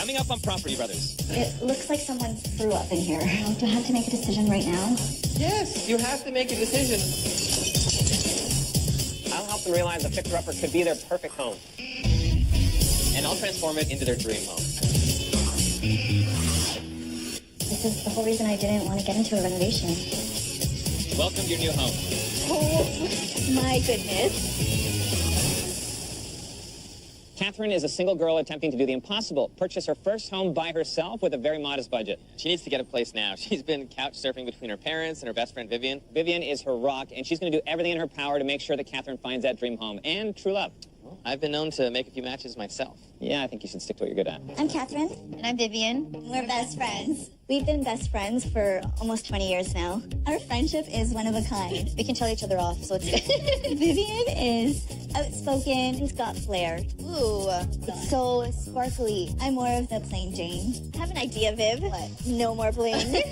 Coming up on Property Brothers. It looks like someone threw up in here. Do I have to make a decision right now? Yes, you have to make a decision. I'll help them realize a fixer-upper could be their perfect home. And I'll transform it into their dream home. This is the whole reason I didn't want to get into a renovation. Welcome to your new home. Oh, my goodness. Catherine is a single girl attempting to do the impossible, purchase her first home by herself with a very modest budget. She needs to get a place now. She's been couch surfing between her parents and her best friend, Viviane. Viviane is her rock, and she's going to do everything in her power to make sure that Catherine finds that dream home and true love. Well, I've been known to make a few matches myself. Yeah, I think you should stick to what you're good at. I'm Catherine. And I'm Viviane. We're best friends. We've been best friends for almost 20 years now. Our friendship is one of a kind. We can tell each other off, so it's good. Viviane is outspoken, who's got flair. Ooh. It's so sparkly. I'm more of the plain Jane. I have an idea, Viv. What? No more bling.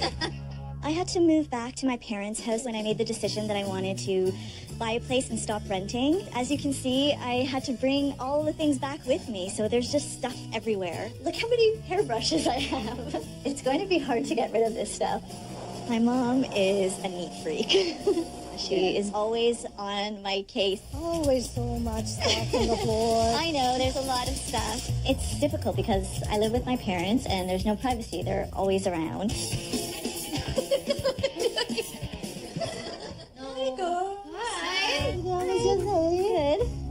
I had to move back to my parents' house when I made the decision that I wanted to buy a place and stop renting. As you can see, I had to bring all the things back with me, so there's just stuff everywhere. Look how many hairbrushes I have. It's going to be hard to get rid of this stuff. My mom is a neat freak. She is always on my case. Always so much stuff on the floor. I know, there's a lot of stuff. It's difficult because I live with my parents and there's no privacy. They're always around.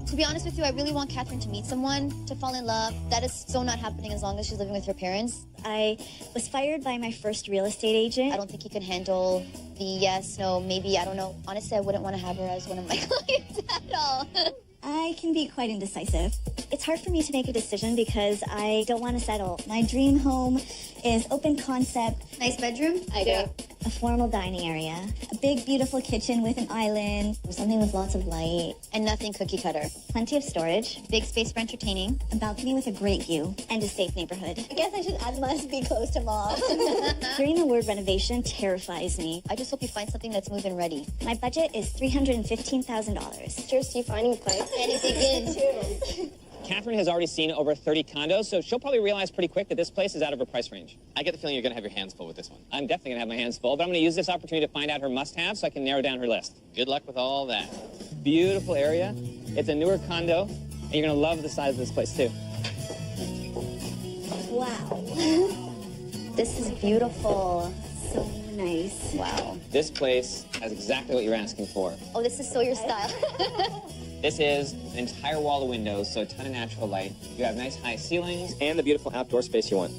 To be honest with you, I really want Catherine to meet someone, to fall in love. That is so not happening as long as she's living with her parents. I was fired by my first real estate agent. I don't think he could handle the yes, no, maybe, I don't know. Honestly, I wouldn't want to have her as one of my clients at all. I can be quite indecisive. It's hard for me to make a decision because I don't want to settle. My dream home is open concept. Nice bedroom? I do. A formal dining area. A big, beautiful kitchen with an island. Something with lots of light. And nothing cookie cutter. Plenty of storage. Big space for entertaining. A balcony with a great view. And a safe neighborhood. I guess I should add must be close to mom. Hearing the word renovation terrifies me. I just hope you find something that's move-in ready. My budget is $315,000. Sure, Steve, finding a place. Anything in, too. Catherine has already seen over 30 condos, so she'll probably realize pretty quick that this place is out of her price range. I get the feeling you're going to have your hands full with this one. I'm definitely going to have my hands full, but I'm going to use this opportunity to find out her must-haves so I can narrow down her list. Good luck with all that. Beautiful area. It's a newer condo, and you're going to love the size of this place, too. Wow. This is beautiful. So nice. Wow. This place has exactly what you're asking for. Oh, this is so your style. This is an entire wall of windows, so a ton of natural light. You have nice high ceilings and the beautiful outdoor space you want.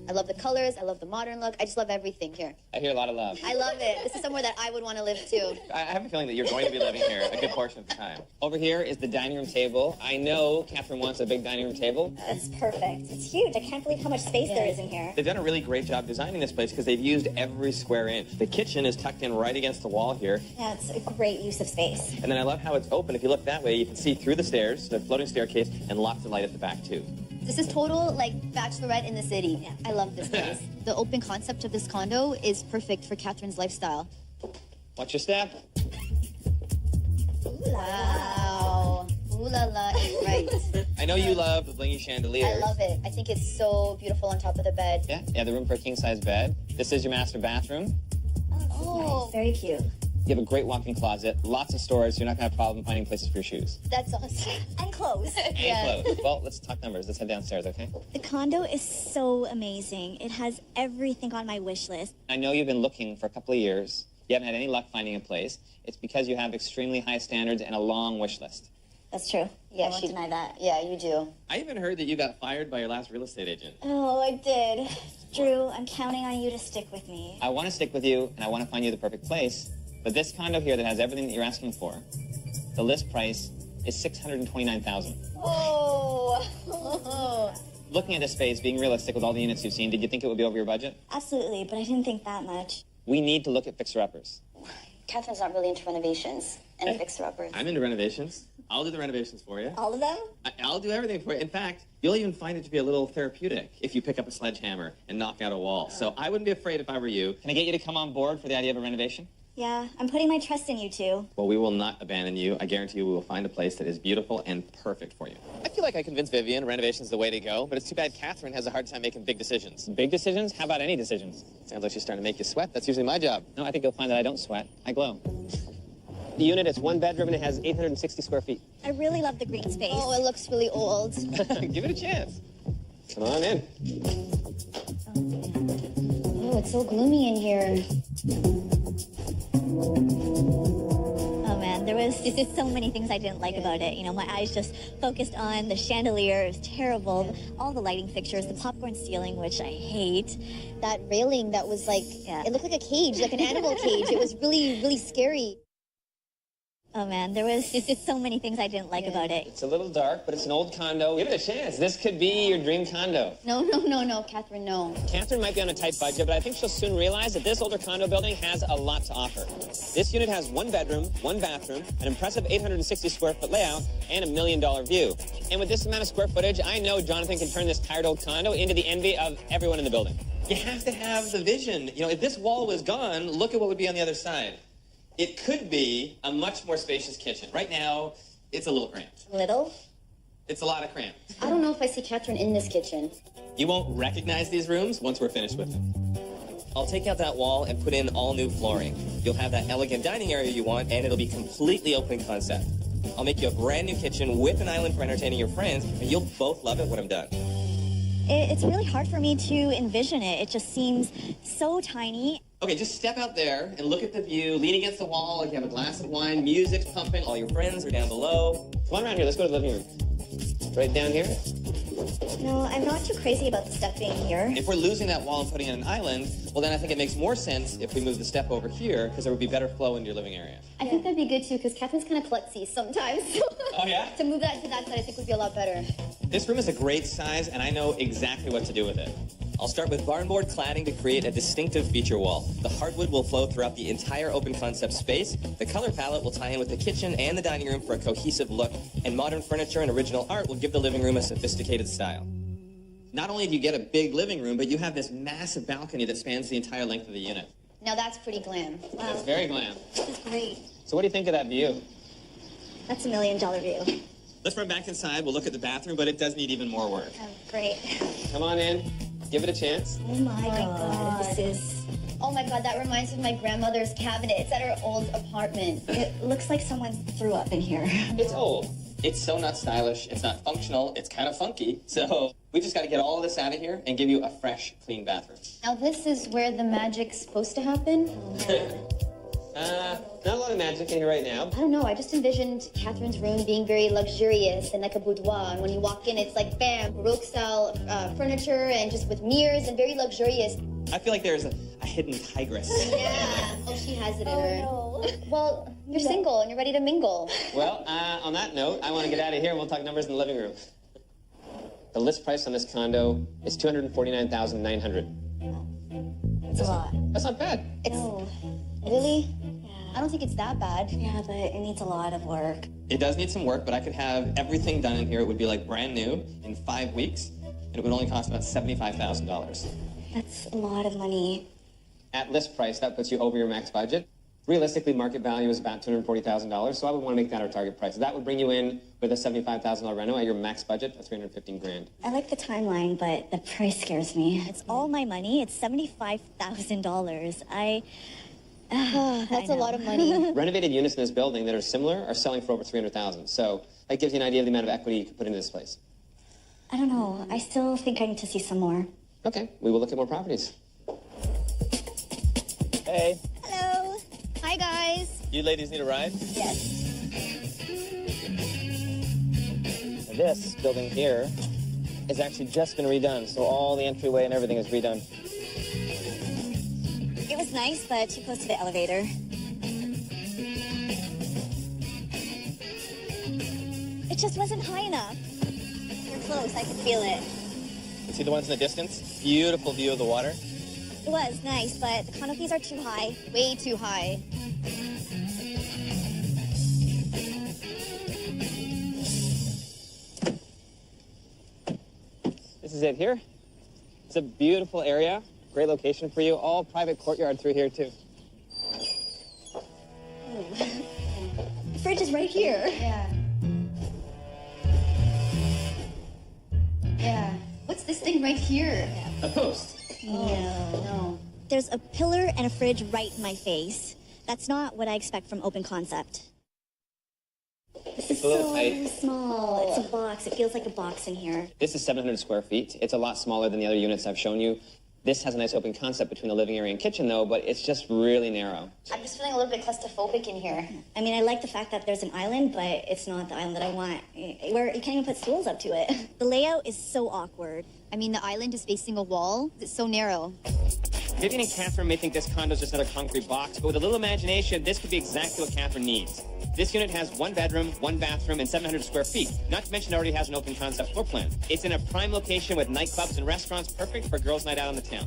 I love the colors. I love the modern look. I just love everything here. I hear a lot of love. I love it. This is somewhere that I would want to live too. I have a feeling that you're going to be living here a good portion of the time. Over here is the dining room table. I know Catherine wants a big dining room table. That's perfect. It's huge. I can't believe how much space there is in here. They've done a really great job designing this place because they've used every square inch. The kitchen is tucked in right against the wall here. Yeah, it's a great use of space. And then I love how it's open. If you look that way, you can see through the stairs, the floating staircase, and lots of light at the back, too. This is total, like, bachelorette in the city. Yeah. I love this place. The open concept of this condo is perfect for Catherine's lifestyle. Watch your step. Wow. Ooh la la is right. I know you love the blingy chandeliers. I love it. I think it's so beautiful on top of the bed. Yeah, the room for a king-size bed. This is your master bathroom. Oh, Nice. Very cute. You have a great walk-in closet, lots of storage, so you're not going to have a problem finding places for your shoes. that's awesome. And clothes. And clothes. Well, let's talk numbers. Let's head downstairs, okay? The condo is so amazing. It has everything on my wish list. I know you've been looking for a couple of years. You haven't had any luck finding a place. It's because you have extremely high standards and a long wish list. That's true. Yeah, I won't deny that. Yeah, you do. I even heard that you got fired by your last real estate agent. Oh, I did. Drew, I'm counting on you to stick with me. I want to stick with you, and I want to find you the perfect place. But this condo here that has everything that you're asking for, the list price is $629,000. Oh. Looking at this space, being realistic with all the units you've seen, did you think it would be over your budget? Absolutely, but I didn't think that much. We need to look at fixer-uppers. Catherine's not really into renovations and fixer-uppers. I'm into renovations. I'll do the renovations for you. All of them? I'll do everything for you. In fact, you'll even find it to be a little therapeutic if you pick up a sledgehammer and knock out a wall. So I wouldn't be afraid if I were you. Can I get you to come on board for the idea of a renovation? Yeah, I'm putting my trust in you two. Well, we will not abandon you. I guarantee you we will find a place that is beautiful and perfect for you. I feel like I convinced Viviane renovation's the way to go, but it's too bad Catherine has a hard time making big decisions. Big decisions? How about any decisions? Sounds like she's starting to make you sweat. That's usually my job. No, I think you'll find that I don't sweat. I glow. The unit is 1 bedroom and it has 860 square feet. I really love the green space. Oh, it looks really old. Give it a chance. Come on in. Oh, it's so gloomy in here. Oh man, there was just so many things I didn't like about it. You know, my eyes just focused on the chandelier. It was terrible. All the lighting fixtures, the popcorn ceiling, which I hate. That railing that was like, it looked like a cage, like an animal cage. It was really, really scary. Oh man, there was just so many things I didn't like about it. It's a little dark, but it's an old condo. Give it a chance. This could be your dream condo. No, Catherine, no. Catherine might be on a tight budget, but I think she'll soon realize that this older condo building has a lot to offer. This unit has 1 bedroom, 1 bathroom, an impressive 860 square foot layout, and $1 million view. And with this amount of square footage, I know Jonathan can turn this tired old condo into the envy of everyone in the building. You have to have the vision. You know, if this wall was gone, look at what would be on the other side. It could be a much more spacious kitchen. Right now, it's a little cramped. Little? It's a lot of cramped. I don't know if I see Catherine in this kitchen. You won't recognize these rooms once we're finished with them. I'll take out that wall and put in all new flooring. You'll have that elegant dining area you want, and it'll be completely open concept. I'll make you a brand new kitchen with an island for entertaining your friends, and you'll both love it when I'm done. It's really hard for me to envision it. It just seems so tiny. Okay, just step out there and look at the view, lean against the wall like you have a glass of wine, music's pumping, all your friends are down below. Come on around here, let's go to the living room. Right down here. No, I'm not too crazy about the step being here. If we're losing that wall and putting in an island, well then I think it makes more sense if we move the step over here, because there would be better flow into your living area. I think that'd be good too, because Catherine's kind of klutzy sometimes. Oh yeah? To move that to that side, I think would be a lot better. This room is a great size, and I know exactly what to do with it. I'll start with barnboard cladding to create a distinctive feature wall. The hardwood will flow throughout the entire open concept space. The color palette will tie in with the kitchen and the dining room for a cohesive look, and modern furniture and original art will give the living room a sophisticated style. Not only do you get a big living room, but you have this massive balcony that spans the entire length of the unit. Now that's pretty glam. Wow. That's very glam. This is great. So what do you think of that view? That's $1 million view. Let's run back inside. We'll look at the bathroom, but it does need even more work. Oh, great. Come on in. Give it a chance. Oh my God. This is... Oh my God, that reminds me of my grandmother's cabinet. It's at her old apartment. It looks like someone threw up in here. It's old. It's so not stylish. It's not functional. It's kind of funky. So we just got to get all of this out of here and give you a fresh, clean bathroom. Now this is where the magic's supposed to happen? Not a lot of magic in here right now. I don't know, I just envisioned Catherine's room being very luxurious and like a boudoir. And when you walk in, it's like, bam, Baroque style furniture and just with mirrors and very luxurious. I feel like there's a hidden tigress. Yeah. Oh, she has it in her. No. Well, you're single and you're ready to mingle. Well, on that note, I want to get out of here and we'll talk numbers in the living room. The list price on this condo is $249,900. It's a lot. That's not bad. It's No. really? Yeah. I don't think it's that bad. Yeah, but it needs a lot of work. It does need some work, but I could have everything done in here. It would be like brand new in 5 weeks, and it would only cost about $75,000. That's a lot of money. At list price, that puts you over your max budget. Realistically, market value is about $240,000, so I would want to make that our target price. That would bring you in with a $75,000 reno at your max budget of $315,000. I like the timeline, but the price scares me. It's all my money. It's $75,000. That's a lot of money. Renovated units in this building that are similar are selling for over $300,000. So that gives you an idea of the amount of equity you can put into this place. I don't know. I still think I need to see some more. Okay, we will look at more properties. Hey, Hello. Hi, guys. you ladies need a ride? Yes. This building here has actually just been redone, so all the entryway and everything is redone. It was nice, but too close to the elevator. It just wasn't high enough. We're close. I could feel it. You see the ones in the distance? Beautiful view of the water. It was nice, but the canopies are too high. Way too high. This is it here. It's a beautiful area. Great location for you. All private courtyard through here, too. here. Yeah. Yeah. What's this thing right here? A post. No. There's a pillar and a fridge right in my face. That's not what I expect from open concept. This is a little so tight. small. It's a box. It feels like a box in here. This is 700 square feet. It's a lot smaller than the other units I've shown you. This has a nice open concept between the living area and kitchen, though, but it's just really narrow. I'm just feeling a little bit claustrophobic in here. I mean, I like the fact that there's an island, but it's not the island that I want. Where you can't even put stools up to it. The layout is so awkward. I mean, the island is facing a wall. It's so narrow. Vivian and Catherine may think this condo is just another concrete box, but with a little imagination, this could be exactly what Catherine needs. This unit has 1 bedroom, 1 bathroom, and 700 square feet. Not to mention it already has an open concept floor plan. It's in a prime location with nightclubs and restaurants, perfect for girls' night out on the town.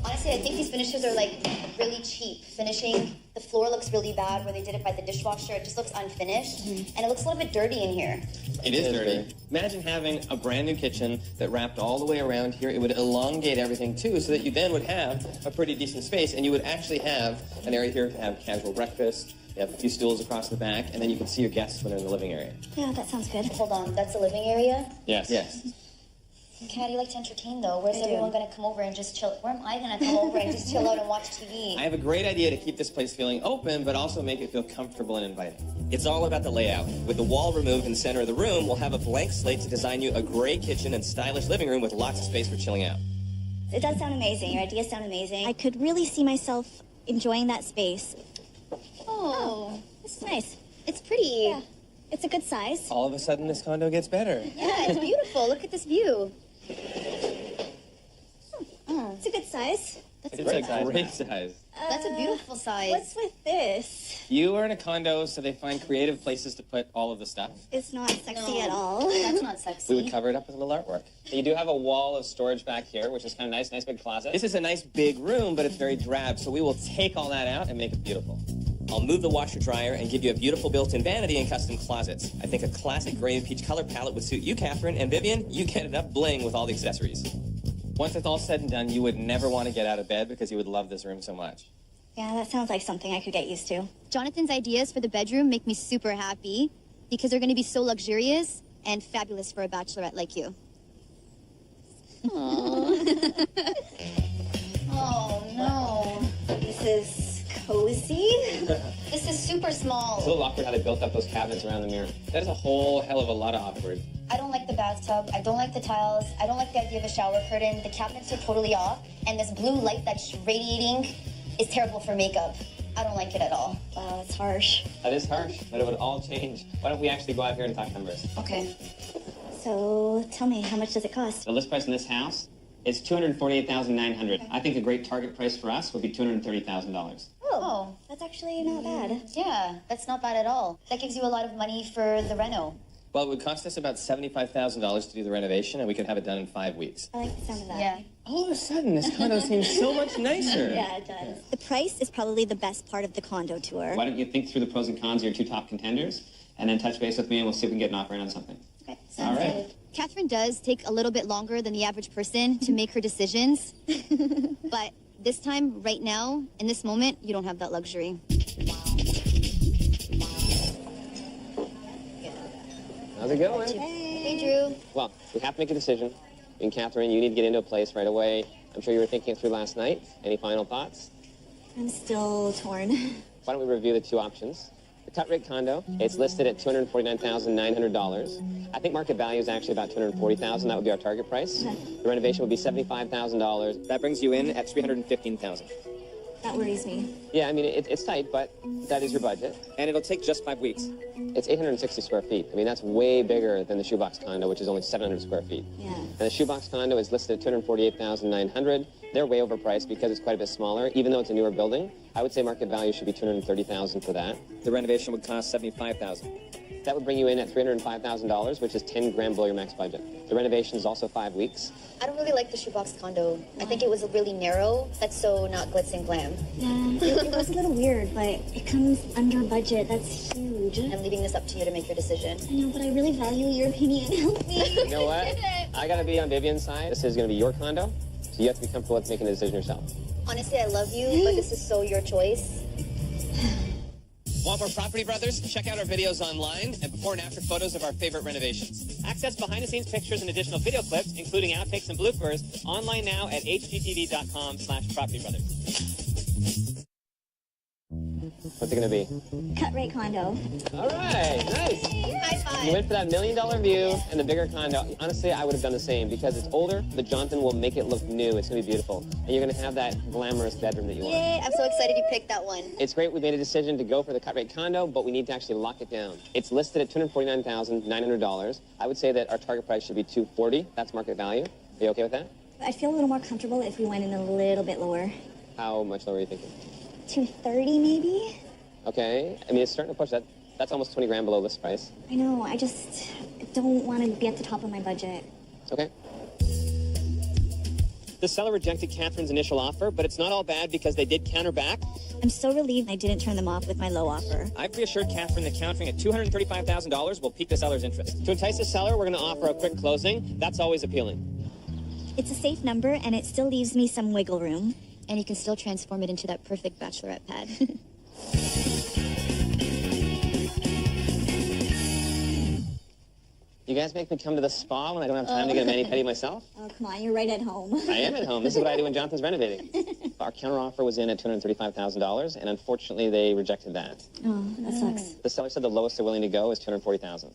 Honestly, I think these finishes are like really cheap finishing. The floor looks really bad where they did it by the dishwasher. It just looks unfinished. And it looks a little bit dirty in here. It is dirty. Imagine having a brand new kitchen that wrapped all the way around here. It would elongate everything too, so that you then would have a pretty decent space, and you would actually have an area here to have casual breakfast. You have a few stools across the back, and then you can see your guests when they're in the living area. Yeah, that sounds good. Hold on, that's the living area? Yes. Yes. Kat, you like to entertain though. Where's everyone gonna come over and just chill? Where am I gonna come over and just chill out and watch TV? I have a great idea to keep this place feeling open, but also make it feel comfortable and inviting. It's all about the layout. With the wall removed in the center of the room, we'll have a blank slate to design you a gray kitchen and stylish living room with lots of space for chilling out. It does sound amazing. Your ideas sound amazing. I could really see myself enjoying that space. Oh, This is nice. it's pretty. Yeah. It's a good size. All of a sudden, this condo gets better. Yeah, it's beautiful. Look at this view. It's a good size. It's a great size. That's a beautiful size. What's with this? You are in a condo, so they find creative places to put all of the stuff. It's not sexy No. at all. That's not sexy. We would cover it up with a little artwork. You do have a wall of storage back here, which is kind of nice big closet. This is a nice big room, but it's very drab, so we will take all that out and make it beautiful. I'll move the washer dryer and give you a beautiful built-in vanity and custom closets. I think a classic gray and peach color palette would suit you, Catherine, and Vivian, you get it up bling with all the accessories. Once it's all said and done, you would never want to get out of bed because you would love this room so much. Yeah, that sounds like something I could get used to. Jonathan's ideas for the bedroom make me super happy because they're going to be so luxurious and fabulous for a bachelorette like you. Aww. Oh, no. This is cozy. This is super small. It's a little awkward how they built up those cabinets around the mirror. That is a whole hell of a lot of awkward. I don't like the bathtub. I don't like the tiles. I don't like the idea of a shower curtain. The cabinets are totally off. And this blue light that's radiating is terrible for makeup. I don't like it at all. Wow, it's harsh. That is harsh, but it would all change. Why don't we actually go out here and talk numbers? Okay. So, tell me, how much does it cost? The list price in this house is $248,900. I think a great target price for us would be $230,000. Oh. That's actually not bad. Yeah, that's not bad at all. That gives you a lot of money for the reno. Well, it would cost us about $75,000 to do the renovation, and we could have it done in 5 weeks. I like the sound of that. Yeah. All of a sudden, this condo seems so much nicer. Yeah, it does. The price is probably the best part of the condo tour. Why don't you think through the pros and cons of your 2 top contenders, and then touch base with me, and we'll see if we can get an offer in on something. Okay, All right. Catherine does take a little bit longer than the average person to make her decisions. But this time, right now, in this moment, you don't have that luxury. How's it going? Hey, Drew. Well, we have to make a decision. And Catherine, you need to get into a place right away. I'm sure you were thinking it through last night. Any final thoughts? I'm still torn. Why don't we review the 2 options? The cut rate condo, it's listed at $249,900. I think market value is actually about $240,000. That would be our target price. The renovation would be $75,000. That brings you in at $315,000. That worries me. Yeah, I mean, it's tight, but that is your budget. And it'll take just 5 weeks. It's 860 square feet. I mean, that's way bigger than the shoebox condo, which is only 700 square feet. Yeah. And the shoebox condo is listed at $248,900. They're way overpriced because it's quite a bit smaller, even though it's a newer building. I would say market value should be $230,000 for that. The renovation would cost $75,000. That would bring you in at $305,000, which is 10 grand below your max budget. The renovation is also 5 weeks. I don't really like the shoebox condo. I think it was really narrow. That's so not glitz and glam. Yeah, it was a little weird, but it comes under budget. That's huge. I'm leaving this up to you to make your decision. I know, but I really value your opinion. Help me. You know what? I gotta be on Vivian's side. This is gonna be your condo, so you have to be comfortable with making the decision yourself. Honestly, I love you, but this is so your choice. Want more Property Brothers? Check out our videos online and before and after photos of our favorite renovations. Access behind-the-scenes pictures and additional video clips, including outtakes and bloopers, online now at hgtv.com/PropertyBrothers. What's it going to be? Cut rate condo. All right, nice. High five. You went for that $1 million view and the bigger condo. Honestly, I would have done the same because it's older, but Jonathan will make it look new. It's going to be beautiful. And you're going to have that glamorous bedroom that you want. Yay, I'm so excited you picked that one. It's great we made a decision to go for the cut rate condo, but we need to actually lock it down. It's listed at $249,900. I would say that our target price should be $240,000. That's market value. Are you okay with that? I'd feel a little more comfortable if we went in a little bit lower. How much lower are you thinking? 230 maybe? Okay. I mean, it's starting to push that. That's almost 20 grand below list price. I know, I just don't want to be at the top of my budget. Okay. The seller rejected Catherine's initial offer, but it's not all bad because they did counter back. I'm so relieved I didn't turn them off with my low offer. I've reassured Catherine that countering at $235,000 will pique the seller's interest. To entice the seller, we're going to offer a quick closing. That's always appealing. It's a safe number, and it still leaves me some wiggle room. And you can still transform it into that perfect bachelorette pad. You guys make me come to the spa when I don't have time to get a mani-pedi myself? Oh, come on, you're right at home. I am at home. This is what I do when Jonathan's renovating. Our counteroffer was in at $235,000, and unfortunately, they rejected that. Oh, that sucks. The seller said the lowest they're willing to go is $240,000. Are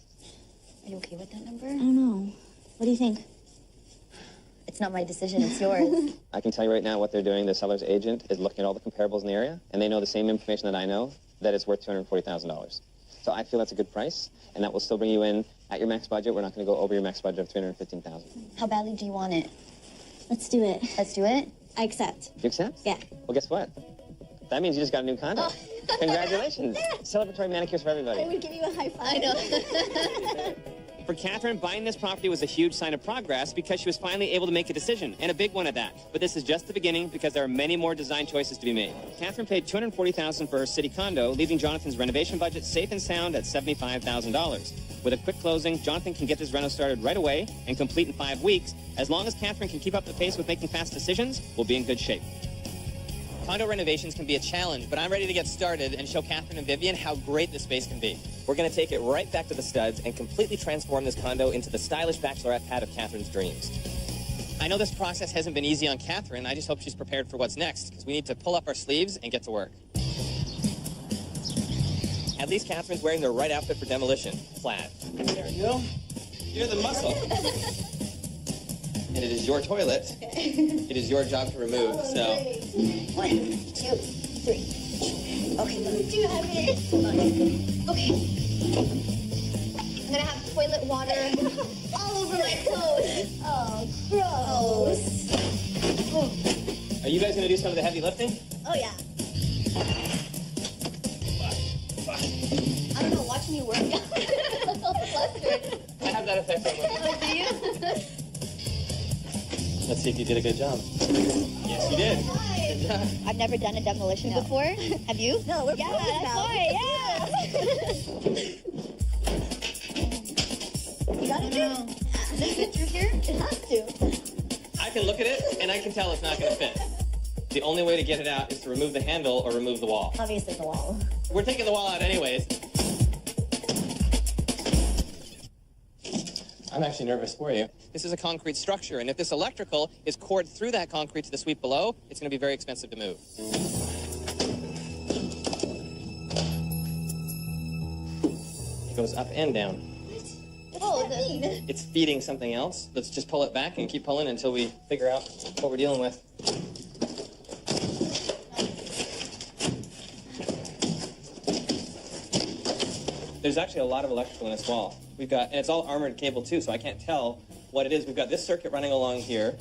you okay with that number? I don't know. What do you think? It's not my decision, it's yours. I can tell you right now what they're doing. The seller's agent is looking at all the comparables in the area, and they know the same information that I know, that it's worth $240,000. So I feel that's a good price, and that will still bring you in at your max budget. We're not going to go over your max budget of $315,000. How badly do you want it? Let's do it. Let's do it? I accept. You accept? Yeah. Well, guess what? That means you just got a new condo. Oh. Congratulations. Celebratory manicures for everybody. I would give you a high five. I know. For Catherine, buying this property was a huge sign of progress because she was finally able to make a decision, and a big one at that. But this is just the beginning because there are many more design choices to be made. Catherine paid $240,000 for her city condo, leaving Jonathan's renovation budget safe and sound at $75,000. With a quick closing, Jonathan can get his reno started right away and complete in 5 weeks. As long as Catherine can keep up the pace with making fast decisions, we'll be in good shape. Condo renovations can be a challenge, but I'm ready to get started and show Catherine and Viviane how great this space can be. We're going to take it right back to the studs and completely transform this condo into the stylish bachelorette pad of Catherine's dreams. I know this process hasn't been easy on Catherine. I just hope she's prepared for what's next, because we need to pull up our sleeves and get to work. At least Catherine's wearing the right outfit for demolition. Plaid. There we go. You're the muscle. And it is your toilet. It is your job to remove, so... 1, 2, 3. Okay, let me do it. Okay. I'm gonna have toilet water all over my clothes. Oh, gross. Are you guys gonna do some of the heavy lifting? Oh, yeah. I don't know, watching you work out. Flustered. I have that effect on women. Oh, do you? Let's see if you did a good job. Yes, you did. Good job. I've never done a demolition before. Have you? No, we're yeah, pros that's now. why, yeah. You got it, dude? Does it fit through here? It has to. I can look at it, and I can tell it's not gonna fit. The only way to get it out is to remove the handle or remove the wall. Obviously the wall. We're taking the wall out anyways. I'm actually nervous for you. This is a concrete structure, and if this electrical is cored through that concrete to the suite below, it's going to be very expensive to move. It goes up and down. Oh, It's feeding something else. Let's just pull it back and keep pulling until we figure out what we're dealing with. There's actually a lot of electrical in this wall. And it's all armored cable too, so I can't tell what it is. We've got this circuit running along here.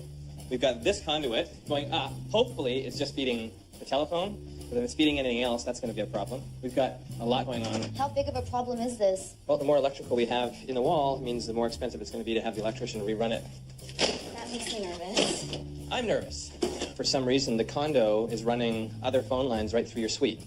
We've got this conduit going up. Hopefully, it's just feeding the telephone. But if it's feeding anything else, that's going to be a problem. We've got a lot going on. how big of a problem is this? Well, the more electrical we have in the wall means the more expensive it's going to be to have the electrician rerun it. That makes me nervous. I'm nervous. For some reason, the condo is running other phone lines right through your suite.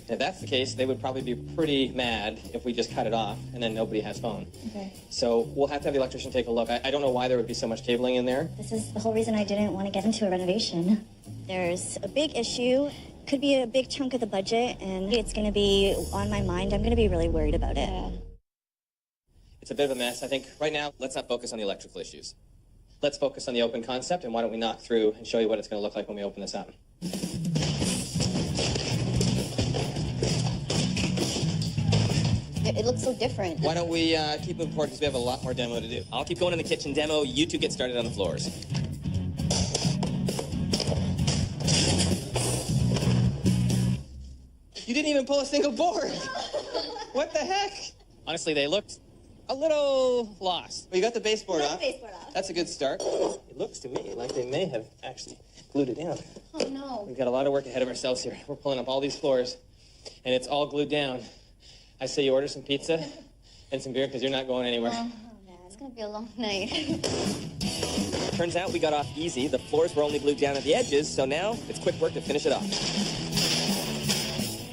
And if that's the case, they would probably be pretty mad if we just cut it off and then nobody has phone. Okay. So we'll have to have the electrician take a look. I don't know why there would be so much cabling in there. This is the whole reason I didn't want to get into a renovation. There's a big issue, could be a big chunk of the budget, and it's going to be on my mind. I'm going to be really worried about it. Yeah. It's a bit of a mess. I think right now, let's not focus on the electrical issues. Let's focus on the open concept, and why don't we knock through and show you what it's going to look like when we open this up. It looks so different. Why don't we keep moving forward because we have a lot more demo to do. I'll keep going in the kitchen demo. You two get started on the floors. You didn't even pull a single board. What the heck? Honestly, they looked a little lost. But you got the baseboard off. That's a good start. It looks to me like they may have actually glued it down. Oh, no. We've got a lot of work ahead of ourselves here. We're pulling up all these floors, and it's all glued down. I say you order some pizza and some beer because you're not going anywhere. Oh, man, it's going to be a long night. Turns out we got off easy. The floors were only glued down at the edges, so now it's quick work to finish it off.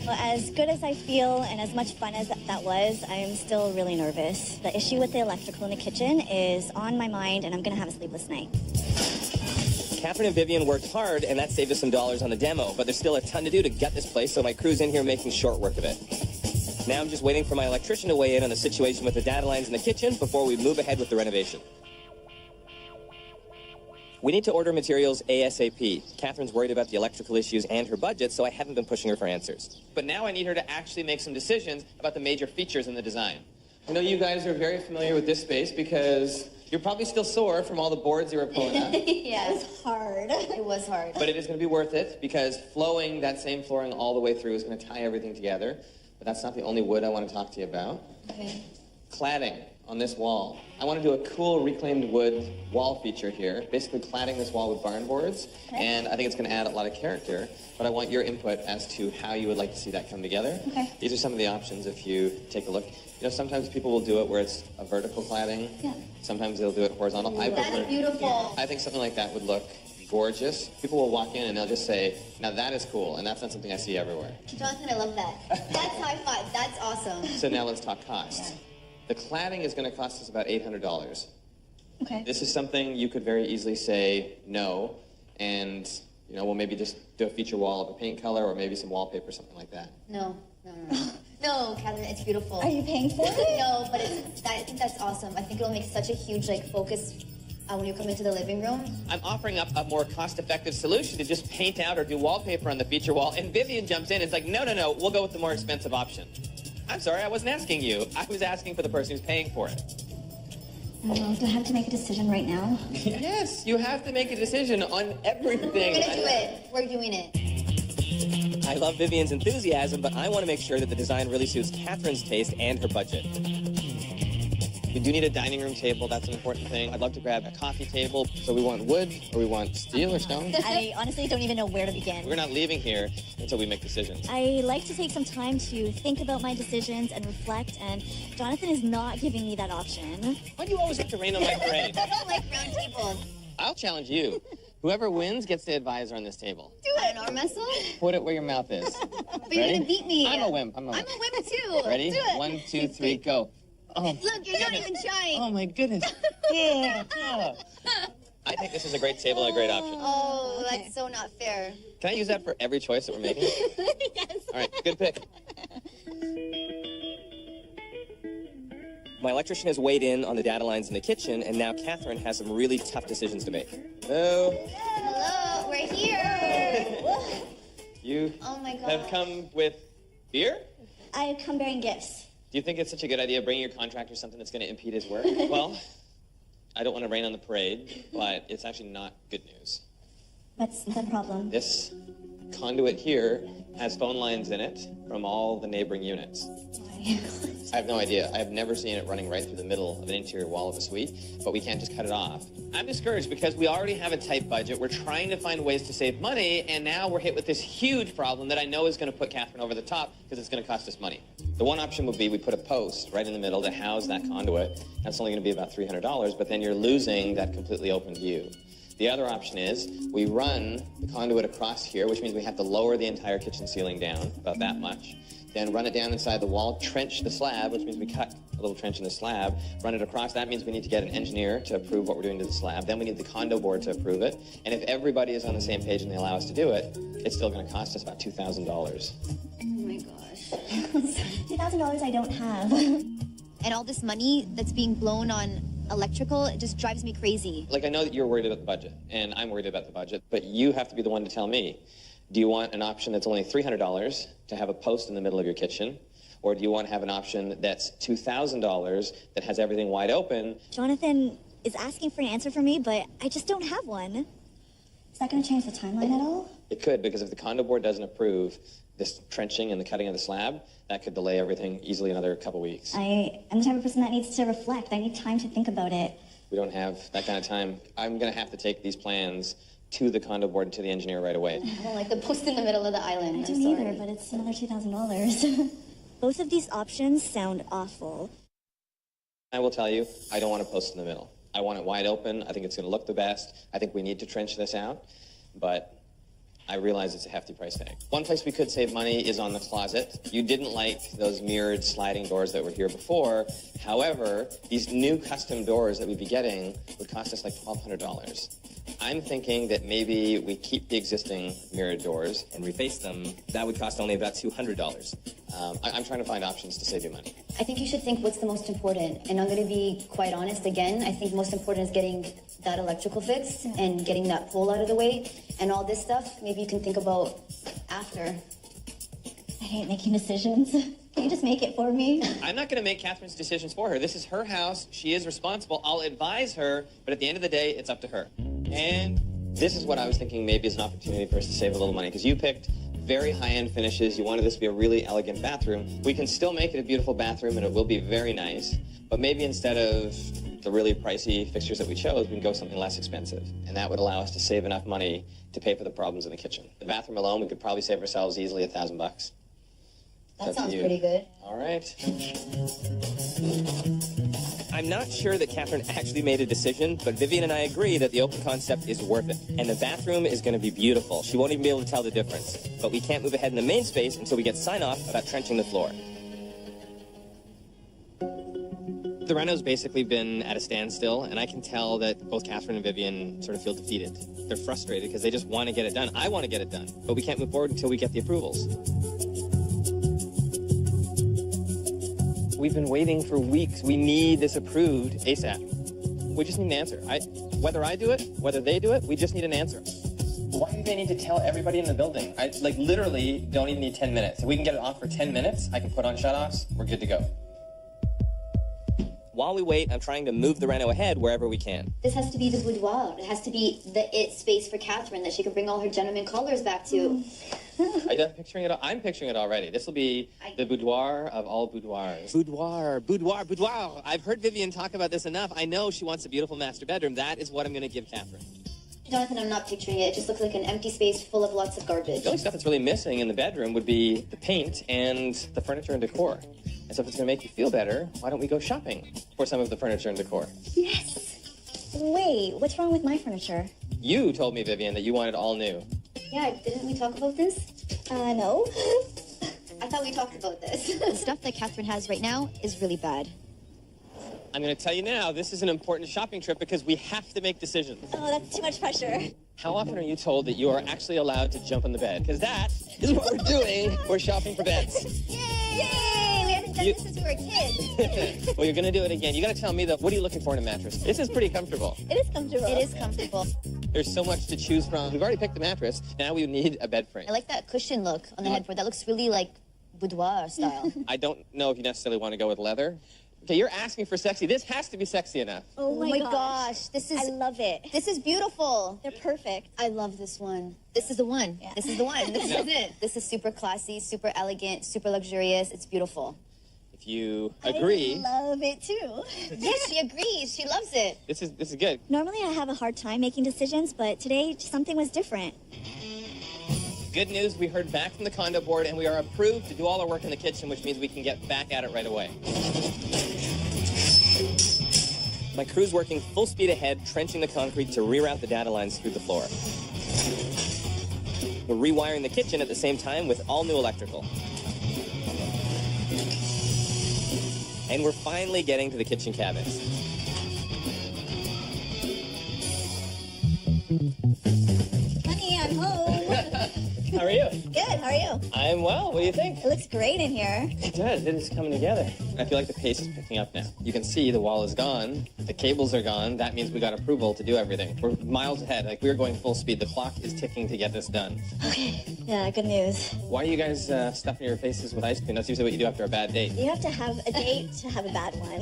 Well, as good as I feel and as much fun as that was, I'm still really nervous. The issue with the electrical in the kitchen is on my mind, and I'm going to have a sleepless night. Catherine and Viviane worked hard, and that saved us some dollars on the demo, but there's still a ton to do to gut this place, so my crew's in here making short work of it. Now I'm just waiting for my electrician to weigh in on the situation with the data lines in the kitchen before we move ahead with the renovation. We need to order materials ASAP. Catherine's worried about the electrical issues and her budget, so I haven't been pushing her for answers. But now I need her to actually make some decisions about the major features in the design. I know you guys are very familiar with this space because you're probably still sore from all the boards you were pulling up. Yeah. It was hard. It was hard. But it is going to be worth it because flowing that same flooring all the way through is going to tie everything together. But that's not the only wood I want to talk to you about. Okay. Cladding on this wall. I want to do a cool reclaimed wood wall feature here, basically cladding this wall with barn boards, and I think it's going to add a lot of character, but I want your input as to how you would like to see that come together. Okay. These are some of the options if you take a look. You know, sometimes people will do it where it's a vertical cladding. Yeah. Sometimes they'll do it horizontal. That's beautiful. I think something like that would look gorgeous. People will walk in and they'll just say, now that is cool, and that's not something I see everywhere. Jonathan, I love that. That's high five. That's awesome. So now let's talk cost. The cladding is going to cost us about $800. Okay. This is something you could very easily say no, and you know, we'll maybe just do a feature wall of a paint color or maybe some wallpaper, something like that. No. No, Catherine, it's beautiful. Are you paying for it? No, but I think that's awesome. I think it'll make such a huge focus when you come into the living room. I'm offering up a more cost-effective solution to just paint out or do wallpaper on the feature wall, and Viviane jumps in and it's like, no, we'll go with the more expensive option. I'm sorry, I wasn't asking you. I was asking for the person who's paying for it. Do I have to make a decision right now? Yes, you have to make a decision on everything. We're gonna do it. We're doing it. I love Viviane's enthusiasm, but I want to make sure that the design really suits Catherine's taste and her budget. We do need a dining room table. That's an important thing. I'd love to grab a coffee table. So we want wood, or we want steel or stone? I honestly don't even know where to begin. We're not leaving here until we make decisions. I like to take some time to think about my decisions and reflect, and Jonathan is not giving me that option. Why do you always have to rain on my parade? I don't like round tables. I'll challenge you. Whoever wins gets the advisor on this table. Do it. An arm wrestle? Put it where your mouth is. But you're gonna beat me. I'm a wimp. I'm a wimp too. Ready? Do it. 1, 2, 3, go. Oh, Look, you're not even trying. oh my goodness. I think this is a great table and a great option. Oh, that's so not fair. Can I use that for every choice that we're making? Yes. All right, good pick. My electrician has weighed in on the data lines in the kitchen, and now Catherine has some really tough decisions to make. Hello. Hello, we're here. You Oh my God. have come with beer? I have come bearing gifts. Do you think it's such a good idea bringing your contractor something that's going to impede his work? Well, I don't want to rain on the parade, but it's actually not good news. What's the problem? This conduit here has phone lines in it from all the neighboring units. I have no idea. I have never seen it running right through the middle of an interior wall of a suite, but we can't just cut it off. I'm discouraged because we already have a tight budget. We're trying to find ways to save money, and now we're hit with this huge problem that I know is going to put Catherine over the top because it's going to cost us money. The one option would be we put a post right in the middle to house that conduit. That's only going to be about $300, but then you're losing that completely open view. The other option is we run the conduit across here, which means we have to lower the entire kitchen ceiling down about that much. then run it down inside the wall, trench the slab, which means we cut a little trench in the slab, run it across. That means we need to get an engineer to approve what we're doing to the slab. Then we need the condo board to approve it. And if everybody is on the same page and they allow us to do it, it's still going to cost us about $2,000. Oh my gosh. $2,000 I don't have. And all this money that's being blown on electrical, it just drives me crazy. Like, I know that you're worried about the budget, and I'm worried about the budget, but you have to be the one to tell me. Do you want an option that's only $300 to have a post in the middle of your kitchen? Or do you want to have an option that's $2,000 that has everything wide open? Jonathan is asking for an answer for me, but I just don't have one. Is that going to change the timeline at all? It could, because if the condo board doesn't approve this trenching and the cutting of the slab, that could delay everything easily another couple weeks. I am the type of person that needs to reflect. I need time to think about it. We don't have that kind of time. I'm going to have to take these plans to the condo board and to the engineer right away. I don't like the post in the middle of the island. I don't either, but it's another $2,000. Both of these options sound awful. I will tell you, I don't want to post in the middle. I want it wide open. I think it's going to look the best. I think we need to trench this out, but I realize it's a hefty price tag. One place we could save money is on the closet. You didn't like those mirrored sliding doors that were here before. However, these new custom doors that we'd be getting would cost us like $1,200. I'm thinking that maybe we keep the existing mirrored doors and reface them. That would cost only about $200. I'm trying to find options to save you money. I think you should think what's the most important. And I'm going to be quite honest again. I think most important is getting that electrical fixed and getting that pole out of the way. And all this stuff, maybe you can think about after. I hate making decisions. Can you just make it for me? I'm not going to make Catherine's decisions for her. This is her house. She is responsible. I'll advise her, but at the end of the day, it's up to her. And this is what I was thinking maybe is an opportunity for us to save a little money, because you picked very high-end finishes. You wanted this to be a really elegant bathroom. We can still make it a beautiful bathroom, and it will be very nice, but maybe instead of the really pricey fixtures that we chose, we can go something less expensive, and that would allow us to save enough money to pay for the problems in the kitchen. The bathroom alone, we could probably save ourselves easily $1,000. That sounds pretty good. All right. I'm not sure that Catherine actually made a decision, but Viviane and I agree that the open concept is worth it. And the bathroom is going to be beautiful. She won't even be able to tell the difference. But we can't move ahead in the main space until we get sign-off about trenching the floor. The reno's basically been at a standstill, and I can tell that both Catherine and Viviane sort of feel defeated. They're frustrated because they just want to get it done. I want to get it done, but we can't move forward until we get the approvals. We've been waiting for weeks. We need this approved ASAP. We just need an answer. Whether I do it, whether they do it, we just need an answer. Why do they need to tell everybody in the building? I literally don't even need 10 minutes. If we can get it off for 10 minutes, I can put on shutoffs, we're good to go. While we wait, I'm trying to move the reno ahead wherever we can. This has to be the boudoir. It has to be the it space for Catherine that she can bring all her gentleman colors back to. Are you picturing it? I'm picturing it already. This will be the boudoir of all boudoirs. Boudoir, boudoir, boudoir. I've heard Viviane talk about this enough. I know she wants a beautiful master bedroom. That is what I'm going to give Catherine. Jonathan, I'm not picturing it. It just looks like an empty space full of lots of garbage. The only stuff that's really missing in the bedroom would be the paint and the furniture and decor. And so if it's going to make you feel better, why don't we go shopping for some of the furniture and decor? Yes! Wait, what's wrong with my furniture? You told me, Viviane, that you wanted all new. Yeah, didn't we talk about this? No. I thought we talked about this. The stuff that Catherine has right now is really bad. I'm going to tell you now, this is an important shopping trip because we have to make decisions. Oh, that's too much pressure. How often are you told that you are actually allowed to jump on the bed? Because that is what we're doing. We're shopping for beds. Yay! We haven't done this since we were kids. Well, you're going to do it again. You got to tell me, though, what are you looking for in a mattress? This is pretty comfortable. It is comfortable. It is comfortable. There's so much to choose from. We've already picked the mattress. Now we need a bed frame. I like that cushion look on the headboard. That looks really like boudoir style. I don't know if you necessarily want to go with leather. Okay, you're asking for sexy. This has to be sexy enough. Oh my gosh. This is... I love it. This is beautiful. They're perfect. I love this one. This is the one. Yeah. This is the one. This is it. This is super classy, super elegant, super luxurious. It's beautiful. If you agree... I love it too. Yes, she agrees. She loves it. This is good. Normally I have a hard time making decisions, but today something was different. Good news, we heard back from the condo board and we are approved to do all our work in the kitchen, which means we can get back at it right away. My crew's working full speed ahead, trenching the concrete to reroute the data lines through the floor. We're rewiring the kitchen at the same time with all new electrical. And we're finally getting to the kitchen cabinets. Honey, I'm home. How are you? Good, how are you? I'm well. What do you think? It looks great in here. It does. It is coming together. I feel like the pace is picking up now. You can see the wall is gone. The cables are gone. That means we got approval to do everything. We're miles ahead. Like, we're going full speed. The clock is ticking to get this done. Okay, yeah, good news. Why are you guys stuffing your faces with ice cream? That's usually what you do after a bad date. You have to have a date to have a bad one.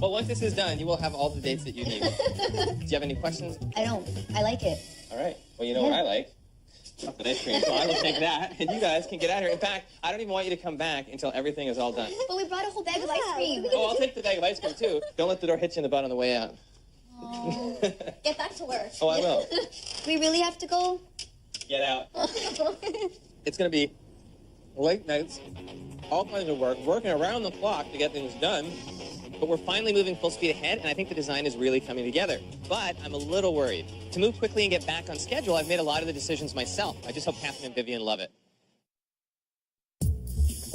Well, once this is done, you will have all the dates that you need. Do you have any questions? I don't. I like it. All right. Well, you know what I like? Chocolate ice cream. So I will take that, and you guys can get out of here. In fact, I don't even want you to come back until everything is all done. But we brought a whole bag of ice cream. Oh, I'll take the bag of ice cream, too. Don't let the door hit you in the butt on the way out. Oh. Get back to work. Oh, I will. We really have to go? Get out. It's going to be late nights, all kinds of work, working around the clock to get things done. But we're finally moving full speed ahead, and I think the design is really coming together. But I'm a little worried. To move quickly and get back on schedule, I've made a lot of the decisions myself. I just hope Catherine and Viviane love it.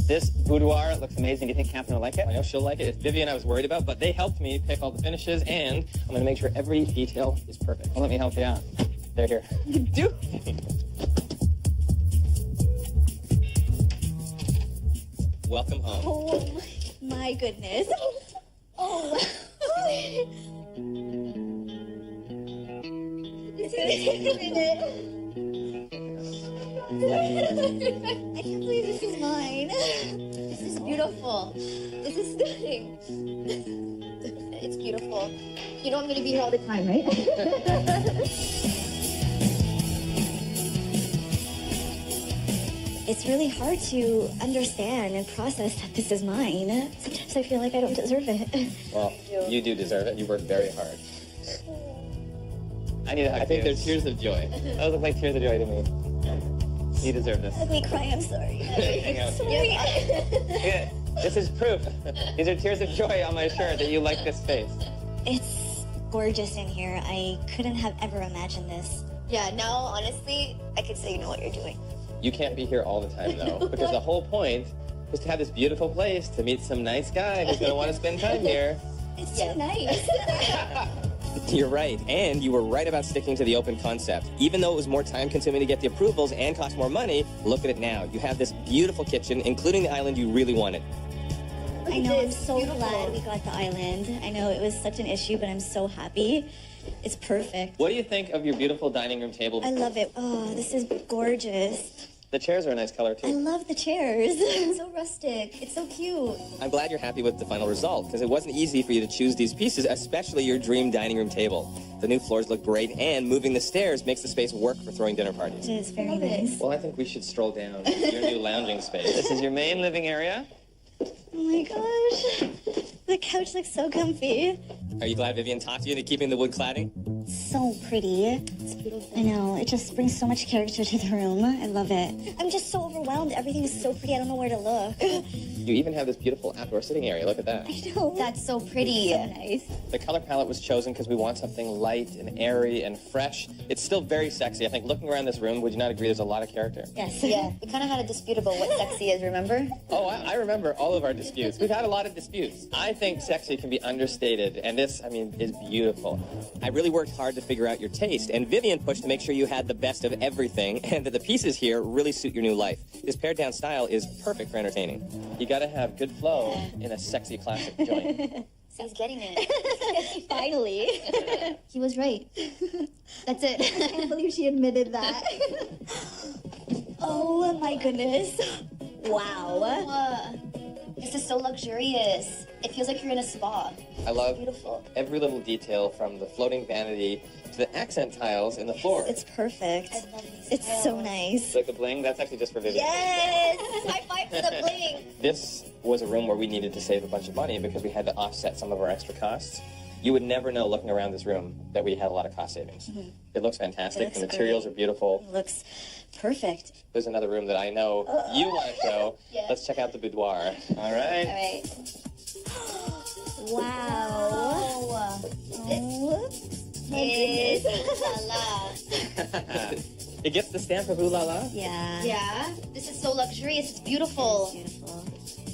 This boudoir looks amazing. Do you think Catherine will like it? I know she'll like it. It's Viviane I was worried about, but they helped me pick all the finishes, and I'm going to make sure every detail is perfect. Well, let me help you out. They're here. Do. Welcome home. Oh, my goodness. Oh. It's gonna take a minute. I can't believe this is mine. This is beautiful. This is stunning. It's beautiful. You know I'm going to be here all the time, right? It's really hard to understand and process that this is mine. Sometimes I feel like I don't deserve it. Well, you do deserve it. You worked very hard. I need a hug. I think they're tears of joy. Those look like tears of joy to me. You deserve this. Ugly cry, I'm sorry. Hang out. Sorry. Yeah, this is proof. These are tears of joy on my shirt that you like this space. It's gorgeous in here. I couldn't have ever imagined this. Yeah, now, honestly, I could say you know what you're doing. You can't be here all the time, though, because the whole point was to have this beautiful place to meet some nice guy who's going to want to spend time here. It's too nice. You're right, and you were right about sticking to the open concept. Even though it was more time-consuming to get the approvals and cost more money, look at it now. You have this beautiful kitchen, including the island you really wanted. I know, I'm so glad we got the island. I know it was such an issue, but I'm so happy. It's perfect. What do you think of your beautiful dining room table? I love it. Oh, this is gorgeous. The chairs are a nice color, I too. love the chairs. It's so rustic. It's so cute. I'm glad you're happy with the final result, because it wasn't easy for you to choose these pieces, especially your dream dining room table. The new floors look great, and moving the stairs makes the space work for throwing dinner parties. It is very nice. Well, I think we should stroll down to your new lounging space. This is your main living area. Oh my gosh. The couch looks so comfy. Are you glad Viviane talked you into keeping the wood cladding? So pretty. It's beautiful. I know. It just brings so much character to the room. I love it. I'm just so overwhelmed. Everything is so pretty. I don't know where to look. You even have this beautiful outdoor sitting area. Look at that. I know. That's so pretty. So nice. The color palette was chosen because we want something light and airy and fresh. It's still very sexy. I think looking around this room, would you not agree there's a lot of character? Yes. Yeah, we kind of had a dispute about what sexy is, remember? Oh, I remember all of our disputes. We've had a lot of disputes. I think sexy can be understated, and this, I mean, is beautiful. I really worked hard to figure out your taste, and Viviane pushed to make sure you had the best of everything, and that the pieces here really suit your new life. This pared-down style is perfect for entertaining. You gotta have good flow in a sexy classic joint. He's getting it. Finally. He was right. That's it. I can't believe she admitted that. Oh my goodness. Wow. This is so luxurious. It feels like you're in a spa. I love Beautiful. every little detail, from the floating vanity to the accent tiles in the floor. It's perfect. I love these It's tiles. so nice. Like the bling, that's actually just for Viviane. Yes! High five for the bling. This was a room where we needed to save a bunch of money because we had to offset some of our extra costs. You would never know looking around this room that we had a lot of cost savings. It looks fantastic. It looks The materials great. are beautiful. It looks perfect. There's another room that I know you want to show. Yeah. Let's check out the boudoir. All right. All right. Wow. Oh, Oh, my it's goodness. la la. It gets the stamp of ooh la la. Yeah. Yeah, this is so luxurious. It's beautiful. Beautiful.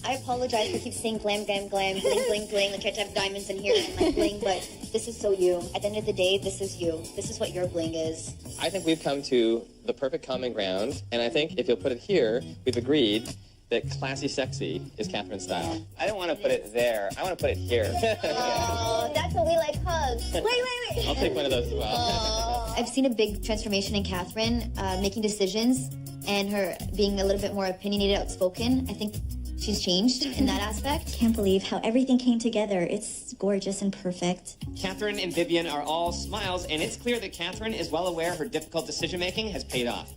I apologize for keep saying glam, glam, glam, bling, bling, bling. Like, I try to have diamonds in here and like bling, but this is so you. At the end of the day, this is you. This is what your bling is. I think we've come to the perfect common ground, and I think if you'll put it here, we've agreed that classy sexy is Catherine's style. I don't want to put it there. I want to put it here. Oh, that's what we like hugs. Wait. I'll take one of those as well. I've seen a big transformation in Catherine, making decisions and her being a little bit more opinionated, outspoken. I think she's changed in that aspect. Can't believe how everything came together. It's gorgeous and perfect. Catherine and Viviane are all smiles, and it's clear that Catherine is well aware her difficult decision-making has paid off.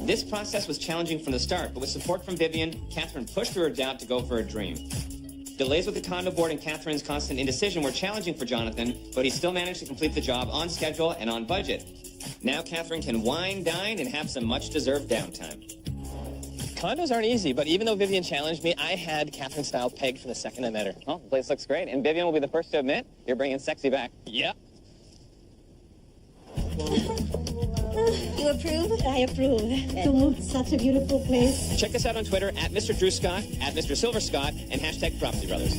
This process was challenging from the start, but with support from Viviane, Catherine pushed through her doubt to go for her dream. Delays with the condo board and Catherine's constant indecision were challenging for Jonathan, but he still managed to complete the job on schedule and on budget. Now Catherine can wine, dine, and have some much-deserved downtime. Condos aren't easy, but even though Viviane challenged me, I had Catherine's style pegged from the second I met her. Well, the place looks great, and Viviane will be the first to admit you're bringing sexy back. Yep. You approve? I approve. Such a beautiful place. Check us out on Twitter at Mr. Drew Scott, at Mr. Silver Scott, and hashtag Property Brothers.